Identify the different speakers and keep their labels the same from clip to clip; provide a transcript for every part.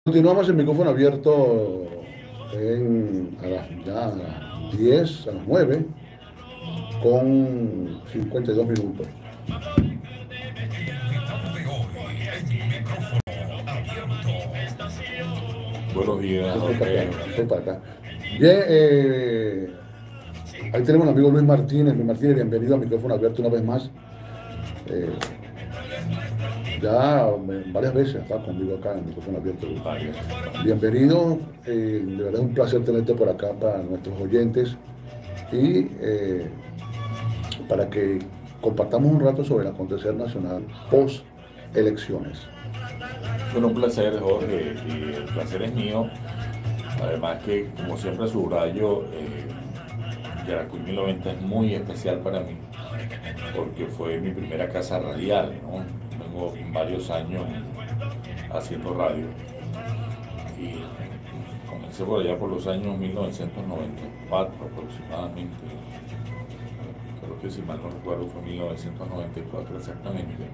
Speaker 1: Continuamos el micrófono abierto a las 10, a las 9, con 52 minutos.
Speaker 2: Buenos días,
Speaker 1: Estoy para
Speaker 2: Jorge.
Speaker 1: acá, estoy para acá. Bien, ahí tenemos al amigo Luis Martínez. Luis Martínez, bienvenido al micrófono abierto una vez más. Eh, varias veces está conmigo acá en el micrófono abierto, Luis.
Speaker 2: Varias.
Speaker 1: Bienvenido, de verdad es un placer tenerte por acá para nuestros oyentes y para que compartamos un rato sobre el acontecer nacional post elecciones.
Speaker 2: Bueno, un placer, Jorge, y el placer es mío. Además que, como siempre subrayo, Yaracuy 1090 es muy especial para mí, porque fue mi primera casa radial, ¿no? Tengo varios años haciendo radio y comencé por allá por los años 1994 aproximadamente. Creo que si mal no recuerdo fue 1994 exactamente.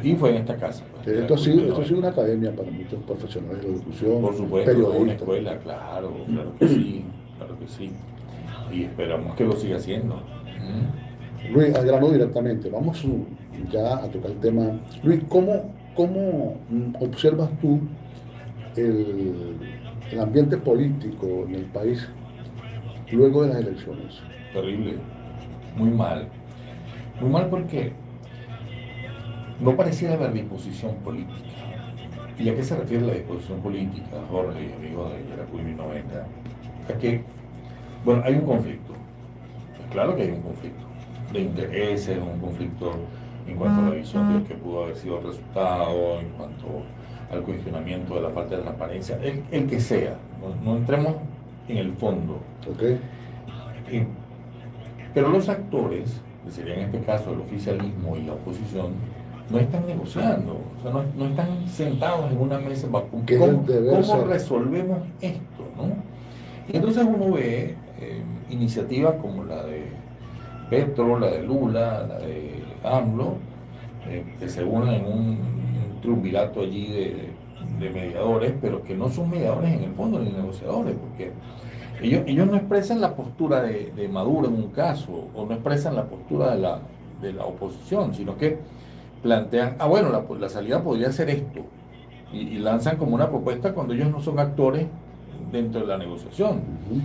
Speaker 2: Y fue en esta casa, pues, Yaracuy
Speaker 1: Esto ha sido
Speaker 2: 1090.
Speaker 1: una academia para muchos profesionales de la
Speaker 2: Por
Speaker 1: locución,
Speaker 2: supuesto, fue una
Speaker 1: periodistas.
Speaker 2: escuela, claro, claro que sí, claro que sí. Y esperamos que lo siga haciendo.
Speaker 1: Luis, al grano directamente, vamos ya a tocar el tema. Luis, ¿cómo observas tú el ambiente político en el país luego de las elecciones?
Speaker 2: Terrible, muy mal. Muy mal porque no pareciera haber disposición política. ¿Y a qué se refiere la disposición política, Jorge, y amigo de Yaracuy 1090? A que, bueno, hay un conflicto. Pues claro que hay un conflicto de intereses, un conflicto en cuanto a la visión de que pudo haber sido el resultado, en cuanto al cuestionamiento de la falta de transparencia, el que sea, no entremos en el fondo.
Speaker 1: ¿Ok?
Speaker 2: Eh, pero los actores, que serían en este caso el oficialismo y la oposición, no están negociando, o sea, no están sentados en una mesa para
Speaker 1: ¿Qué es el deber
Speaker 2: cómo
Speaker 1: ser?
Speaker 2: resolvemos esto, ¿no? Y entonces uno ve iniciativas como la de Petro, la de Lula, la de AMLO, que se unen en un triunvirato allí de mediadores, pero que no son mediadores en el fondo ni negociadores, porque ellos no expresan la postura de Maduro en un caso, o no expresan la postura de la oposición, sino que plantean, bueno, la salida podría ser esto, y lanzan como una propuesta cuando ellos no son actores dentro de la negociación.
Speaker 1: Ujú.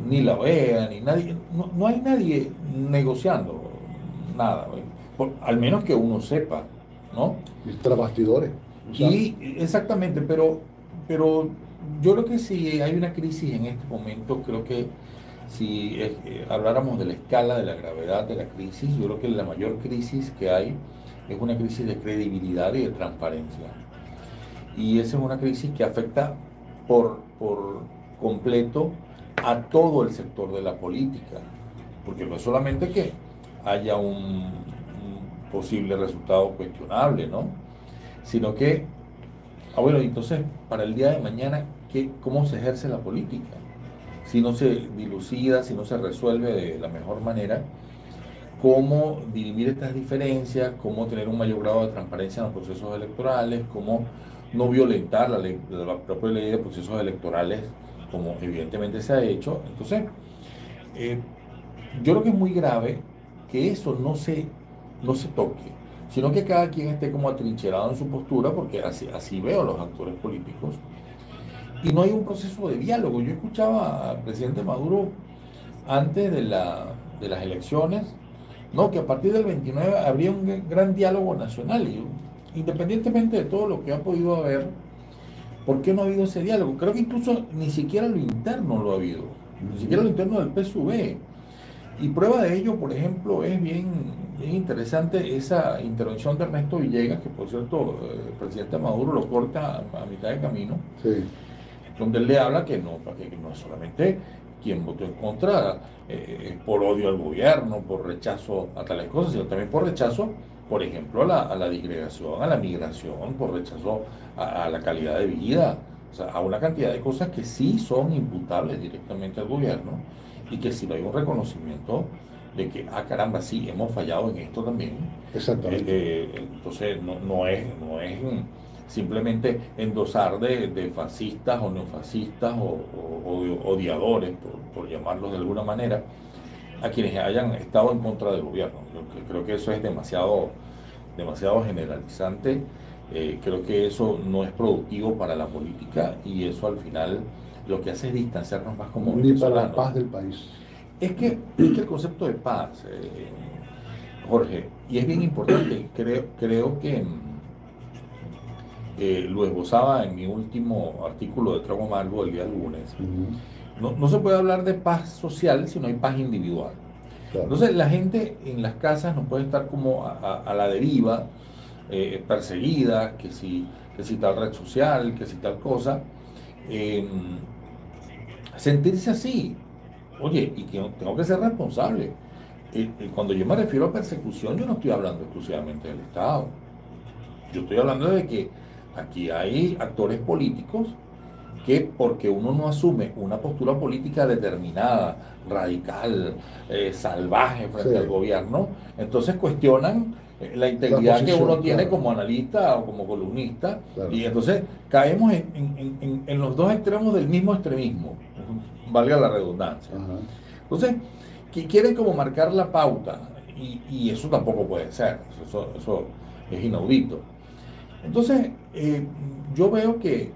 Speaker 2: Ni la OEA, ni nadie, no hay nadie negociando nada, al menos que uno sepa, ¿no?
Speaker 1: Y tras bastidores. O sea,
Speaker 2: Y exactamente, pero yo creo que si hay una crisis en este momento, creo que si habláramos de la escala de la gravedad de la crisis, yo creo que la mayor crisis que hay es una crisis de credibilidad y de transparencia. Y esa es una crisis que afecta por completo a todo el sector de la política, porque no es solamente que haya un posible resultado cuestionable, ¿no? Sino que, bueno, entonces para el día de mañana, ¿cómo se ejerce la política? Si no se dilucida, si no se resuelve de la mejor manera, cómo dirimir estas diferencias, cómo tener un mayor grado de transparencia en los procesos electorales, cómo no violentar la propia ley de procesos electorales, como evidentemente se ha hecho. Entonces, eh, yo creo que es muy grave que eso no se toque, sino que cada quien esté como atrincherado en su postura, porque así veo a los actores políticos, y no hay un proceso de diálogo. Yo escuchaba al presidente Maduro antes de las elecciones, no, que a partir del 29 habría un gran diálogo nacional, y independientemente de todo lo que ha podido haber, ¿por qué no ha habido ese diálogo? Creo que incluso ni siquiera lo interno lo ha habido, ni siquiera lo interno del PSUV. Y prueba de ello, por ejemplo, es bien interesante esa intervención de Ernesto Villegas, que por cierto, el presidente Maduro lo corta a mitad de camino,
Speaker 1: sí.
Speaker 2: donde él le habla que no es solamente quien votó en contra por odio al gobierno, por rechazo a tales cosas, sino también por rechazo, por ejemplo, a la disgregación, a la migración, por rechazo a la calidad de vida, o sea, a una cantidad de cosas que sí son imputables directamente al gobierno, y que si no hay un reconocimiento de que, caramba, sí, hemos fallado en esto también.
Speaker 1: Exactamente.
Speaker 2: Entonces, no es simplemente endosar de fascistas o neofascistas o de odiadores, por llamarlos de alguna manera, a quienes hayan estado en contra del gobierno. Creo que eso es demasiado generalizante. Creo que eso no es productivo para la política y eso al final lo que hace es distanciarnos más como
Speaker 1: Ni para la
Speaker 2: venezolanos.
Speaker 1: paz del país.
Speaker 2: Es que el concepto de paz, Jorge, y es bien importante, creo que lo esbozaba en mi último artículo de Trago Amargo el día lunes. No se puede hablar de paz social si no hay paz individual.
Speaker 1: Claro.
Speaker 2: Entonces la gente en las casas no puede estar como a la deriva, perseguida, que si tal red social, que si tal cosa. Sentirse así, oye, y que tengo que ser responsable. Cuando yo me refiero a persecución, yo no estoy hablando exclusivamente del Estado. Yo estoy hablando de que aquí hay actores políticos que porque uno no asume una postura política determinada, radical, salvaje frente al gobierno, entonces cuestionan la integridad que uno tiene como analista o como columnista, y entonces caemos en los dos extremos del mismo extremismo, valga la redundancia. Entonces, que quieren como marcar la pauta, y eso tampoco puede ser, eso es inaudito. Entonces, yo veo que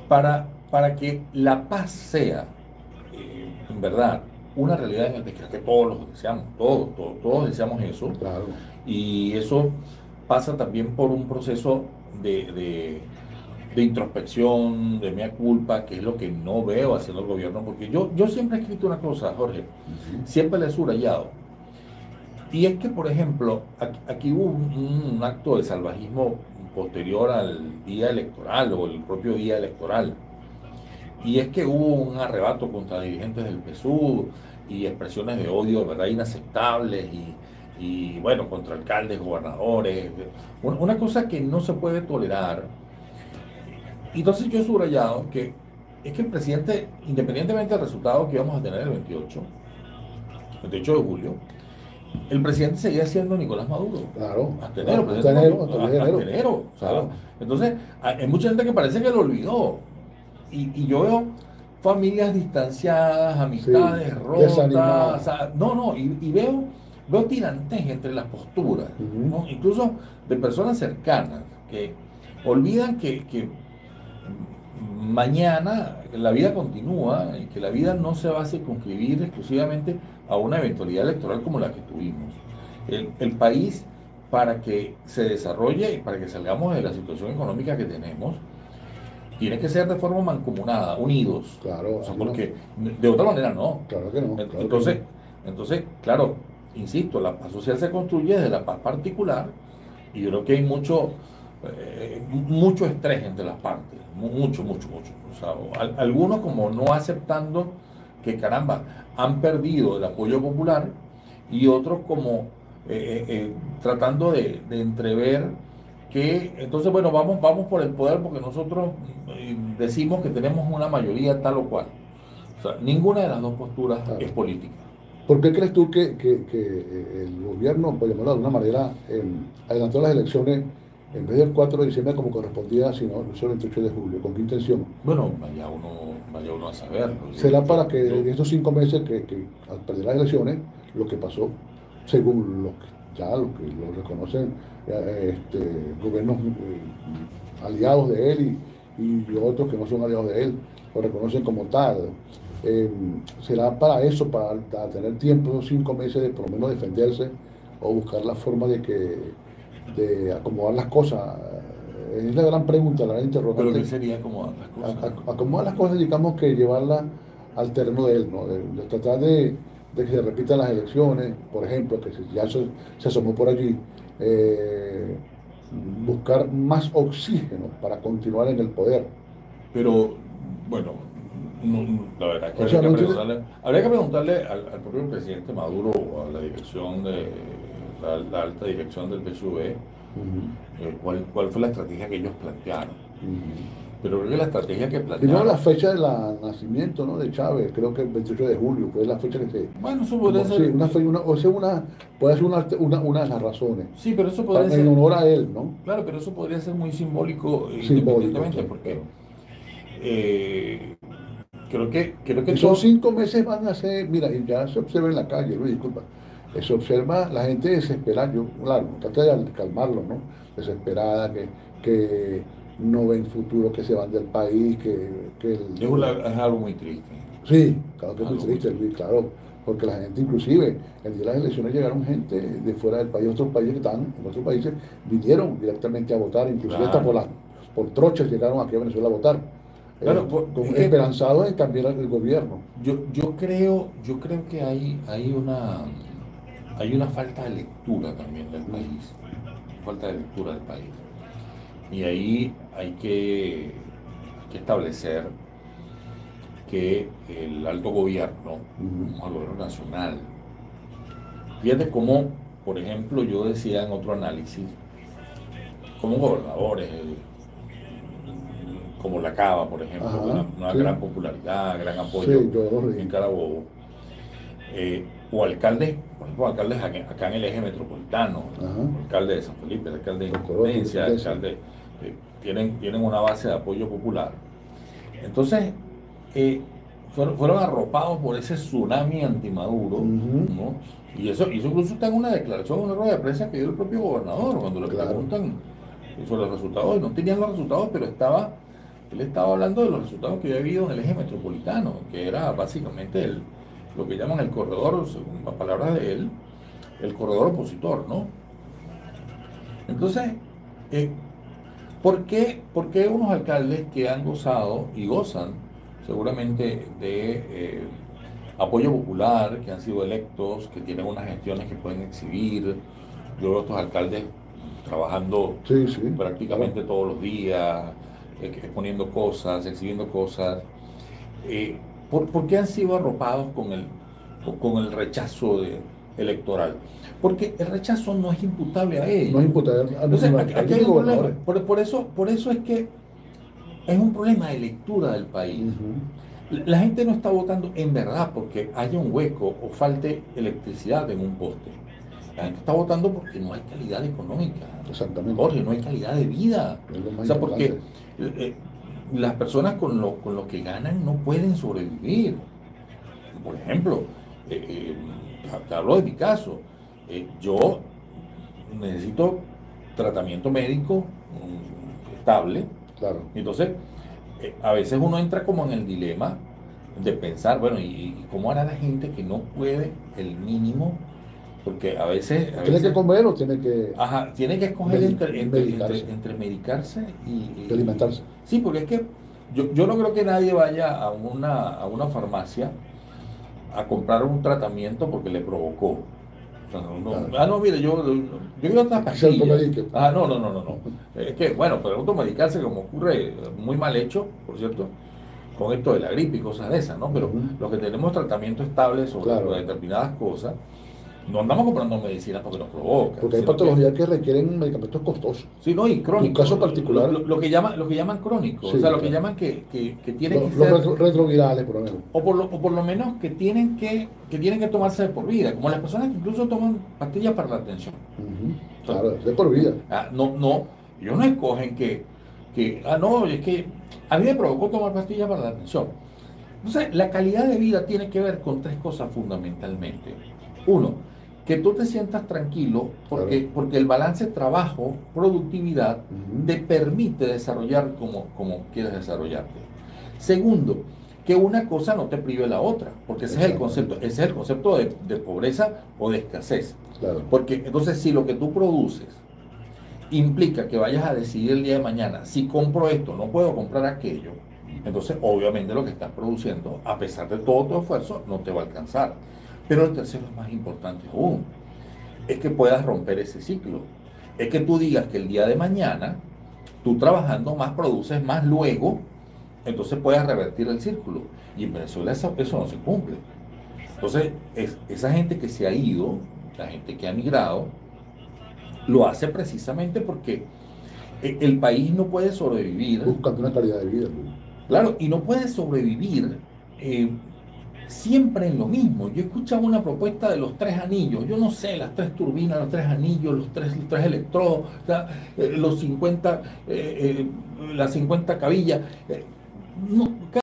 Speaker 2: para que la paz sea, en verdad, una realidad en el que creo que todos lo deseamos, todos deseamos eso.
Speaker 1: Claro.
Speaker 2: Y eso pasa también por un proceso de introspección, de mea culpa, que es lo que no veo haciendo el gobierno, porque yo siempre he escrito una cosa, Jorge, siempre le he subrayado. Y es que, por ejemplo, aquí hubo un acto de salvajismo posterior al día electoral o el propio día electoral. Y es que hubo un arrebato contra dirigentes del PSUV y expresiones de odio de verdad inaceptables y bueno, contra alcaldes, gobernadores. Una cosa que no se puede tolerar. Y entonces yo he subrayado que es que el presidente, independientemente del resultado que íbamos a tener el 28 de julio, el presidente seguía siendo Nicolás Maduro.
Speaker 1: Claro.
Speaker 2: Hasta enero.
Speaker 1: Claro.
Speaker 2: Entonces, hay mucha gente que parece que lo olvidó. Y yo veo familias distanciadas, amistades rotas. O sea, y veo tirantes entre las posturas, ¿no? Incluso de personas cercanas que olvidan que mañana la vida continúa y que la vida no se va a circunscribir exclusivamente a una eventualidad electoral como la que tuvimos. El país, para que se desarrolle y para que salgamos de la situación económica que tenemos, tiene que ser de forma mancomunada, unidos.
Speaker 1: Claro.
Speaker 2: O sea, porque de otra manera no.
Speaker 1: Claro que no.
Speaker 2: Entonces, claro, insisto, la paz social se construye desde la paz particular y yo creo que hay mucho estrés entre las partes, mucho. O sea, algunos como no aceptando que caramba, han perdido el apoyo popular y otros como tratando de entrever que entonces, bueno, vamos por el poder porque nosotros decimos que tenemos una mayoría tal o cual. O sea, ninguna de las dos posturas es política.
Speaker 1: ¿Por qué crees tú que el gobierno, por llamarlo de alguna manera, adelantó las elecciones en vez del 4 de diciembre como correspondía, sino el 28 de julio? ¿Con qué intención?
Speaker 2: Bueno, vaya uno a saberlo.
Speaker 1: ¿Será para que en estos 5 meses que al perder las elecciones, lo que pasó, según lo que lo reconocen gobiernos aliados de él y otros que no son aliados de él, lo reconocen como tal? ¿Será para eso, para tener tiempo, esos 5 meses de por lo menos defenderse o buscar la forma de acomodar las cosas? Es la gran pregunta, la gran interrogante.
Speaker 2: ¿Pero qué sería acomodar las cosas?
Speaker 1: Acomodar las cosas, digamos que llevarlas al terreno de él, ¿no? De tratar de que se repitan las elecciones, por ejemplo, que ya se asomó por allí, buscar más oxígeno para continuar en el poder.
Speaker 2: Pero, bueno, la verdad es que habría que preguntarle al propio presidente Maduro o a la dirección la alta dirección del PSUV, cuál fue la estrategia que ellos plantearon. pero creo que la estrategia que
Speaker 1: Y no la
Speaker 2: plantearon,
Speaker 1: fecha de la nacimiento, ¿no? De Chávez, creo que el 28 de julio, fue la fecha que se...
Speaker 2: bueno, eso podría
Speaker 1: Como, sí,
Speaker 2: ser,
Speaker 1: o sea, puede ser una de las razones,
Speaker 2: sí, pero eso podría
Speaker 1: en
Speaker 2: ser,
Speaker 1: honor a él, ¿no?
Speaker 2: claro, pero eso podría ser muy simbólico
Speaker 1: Simbólico,
Speaker 2: independientemente,
Speaker 1: claro,
Speaker 2: porque
Speaker 1: claro.
Speaker 2: eh, creo que
Speaker 1: Y son
Speaker 2: todo,
Speaker 1: 5 meses van a ser, mira, y ya se observa en la calle, Luis, disculpa, se observa la gente desesperada, yo, claro, trata de calmarlo, ¿no? Desesperada, que no ven futuro, que se van del país, que
Speaker 2: es algo muy triste,
Speaker 1: sí, claro que
Speaker 2: es
Speaker 1: es muy
Speaker 2: algo muy
Speaker 1: triste,
Speaker 2: triste.
Speaker 1: Luis, claro, porque la gente, inclusive, el día de las elecciones llegaron gente de fuera del país, otros países que estaban en otros países, vinieron directamente a votar, inclusive hasta
Speaker 2: Claro,
Speaker 1: por trochas llegaron aquí a Venezuela a votar,
Speaker 2: claro, es que
Speaker 1: esperanzados en cambiar el gobierno.
Speaker 2: yo creo que hay una falta de lectura también del
Speaker 1: Mm,
Speaker 2: país, falta de lectura del país. Y ahí hay que establecer que el alto gobierno,
Speaker 1: mm,
Speaker 2: el gobierno nacional, fíjate cómo, por ejemplo, yo decía en otro análisis, como gobernadores, como la Cava, por ejemplo, que
Speaker 1: ajá,
Speaker 2: una
Speaker 1: sí,
Speaker 2: gran popularidad, gran apoyo
Speaker 1: sí, yo lo
Speaker 2: en
Speaker 1: leí.
Speaker 2: Carabobo, o alcaldes, por ejemplo, alcaldes acá en el eje metropolitano,
Speaker 1: Ajá,
Speaker 2: el alcalde de San Felipe, el alcalde de
Speaker 1: por color, por
Speaker 2: Independencia, el
Speaker 1: independencia.
Speaker 2: alcalde, tienen una base de apoyo popular. Entonces, eh, fueron arropados por ese tsunami antimaduro,
Speaker 1: Ujú,
Speaker 2: ¿no? Y eso incluso está en una declaración, en una rueda de prensa que dio el propio gobernador, cuando le
Speaker 1: claro,
Speaker 2: preguntan sobre los resultados, y no tenían los resultados, pero él estaba hablando de los resultados que había habido en el eje metropolitano, que era básicamente lo que llaman el corredor, según las palabras de él, el corredor opositor, ¿no? Entonces, eh, ¿por qué unos alcaldes que han gozado y gozan seguramente de apoyo popular, que han sido electos, que tienen unas gestiones que pueden exhibir? Yo veo a estos alcaldes trabajando
Speaker 1: sí, sí, claro.
Speaker 2: prácticamente todos los días, exponiendo cosas, exhibiendo cosas. Eh, ¿por qué han sido arropados con el rechazo electoral? Porque el rechazo no es imputable a
Speaker 1: No es
Speaker 2: ellos.
Speaker 1: imputable a
Speaker 2: Entonces,
Speaker 1: ningún
Speaker 2: aquí
Speaker 1: alcalde
Speaker 2: hay
Speaker 1: ni
Speaker 2: un problema.
Speaker 1: gobernadores.
Speaker 2: Por eso es que es un problema de lectura del país.
Speaker 1: Ujú,
Speaker 2: La gente no está votando en verdad porque haya un hueco o falte electricidad en un poste. La gente está votando porque no hay calidad económica,
Speaker 1: exactamente,
Speaker 2: Jorge, no hay calidad de vida.
Speaker 1: es lo
Speaker 2: O
Speaker 1: más
Speaker 2: sea, porque
Speaker 1: importante.
Speaker 2: las personas con lo que ganan no pueden sobrevivir. Por ejemplo, te hablo de mi caso. Yo necesito tratamiento médico estable.
Speaker 1: Claro.
Speaker 2: Entonces, a veces uno entra como en el dilema de pensar, bueno, ¿y cómo hará la gente que no puede el mínimo? Porque a veces,
Speaker 1: Tiene que comer o tiene que
Speaker 2: ajá, tiene que escoger
Speaker 1: medicarse,
Speaker 2: entre medicarse
Speaker 1: que alimentarse.
Speaker 2: sí, porque es que yo no creo que nadie vaya a una farmacia a comprar un tratamiento porque le provocó. O sea,
Speaker 1: Claro.
Speaker 2: no, mire, yo quiero otras
Speaker 1: Que se
Speaker 2: pastillas.
Speaker 1: automedique.
Speaker 2: Ah, no, no, no, no, no. Es que, bueno, pero automedicarse como ocurre muy mal hecho, por cierto, con esto de la gripe y cosas de esas, ¿no? Pero
Speaker 1: Ujú,
Speaker 2: los que tenemos tratamiento estable sobre
Speaker 1: claro.
Speaker 2: determinadas cosas, no andamos comprando medicinas porque nos provocan,
Speaker 1: Porque hay
Speaker 2: sino que,
Speaker 1: patologías que requieren medicamentos costosos.
Speaker 2: sí, no, y
Speaker 1: Tu
Speaker 2: crónico,
Speaker 1: caso particular,
Speaker 2: lo que llaman crónico, o sea,
Speaker 1: sí,
Speaker 2: lo que
Speaker 1: claro.
Speaker 2: llaman que tiene que
Speaker 1: Los
Speaker 2: ser,
Speaker 1: retrovirales, por ejemplo.
Speaker 2: o por lo menos que tienen que tomarse de por vida, como las personas que incluso toman pastillas para la atención.
Speaker 1: Ujú,
Speaker 2: O sea,
Speaker 1: claro, es de por vida.
Speaker 2: no, no, ellos no escogen no, es que a mí me provocó tomar pastillas para la atención. Entonces, la calidad de vida tiene que ver con tres cosas fundamentalmente. Uno, que tú te sientas tranquilo
Speaker 1: Claro.
Speaker 2: porque el balance trabajo-productividad
Speaker 1: Ujú,
Speaker 2: te permite desarrollar como quieres desarrollarte. Segundo, que una cosa no te prive la otra, porque
Speaker 1: exactamente.
Speaker 2: ese es el concepto de pobreza o de escasez.
Speaker 1: Claro.
Speaker 2: Porque entonces si lo que tú produces implica que vayas a decidir el día de mañana, si compro esto, no puedo comprar aquello, entonces obviamente lo que estás produciendo, a pesar de todo tu esfuerzo, no te va a alcanzar. Pero el tercero es más importante aún, es que puedas romper ese ciclo. Es que tú digas que el día de mañana, tú trabajando más, produces más luego, entonces puedas revertir el círculo. Y en Venezuela eso no se cumple. Entonces, esa gente que se ha ido, la gente que ha migrado, lo hace precisamente porque El país no puede sobrevivir,
Speaker 1: buscando una calidad de vida.
Speaker 2: claro, y no puede sobrevivir siempre en lo mismo. Yo escuchaba una propuesta de los tres anillos, yo no sé, las tres turbinas, los tres anillos, los tres electrodos, o sea, los 50, las 50 cabillas. No,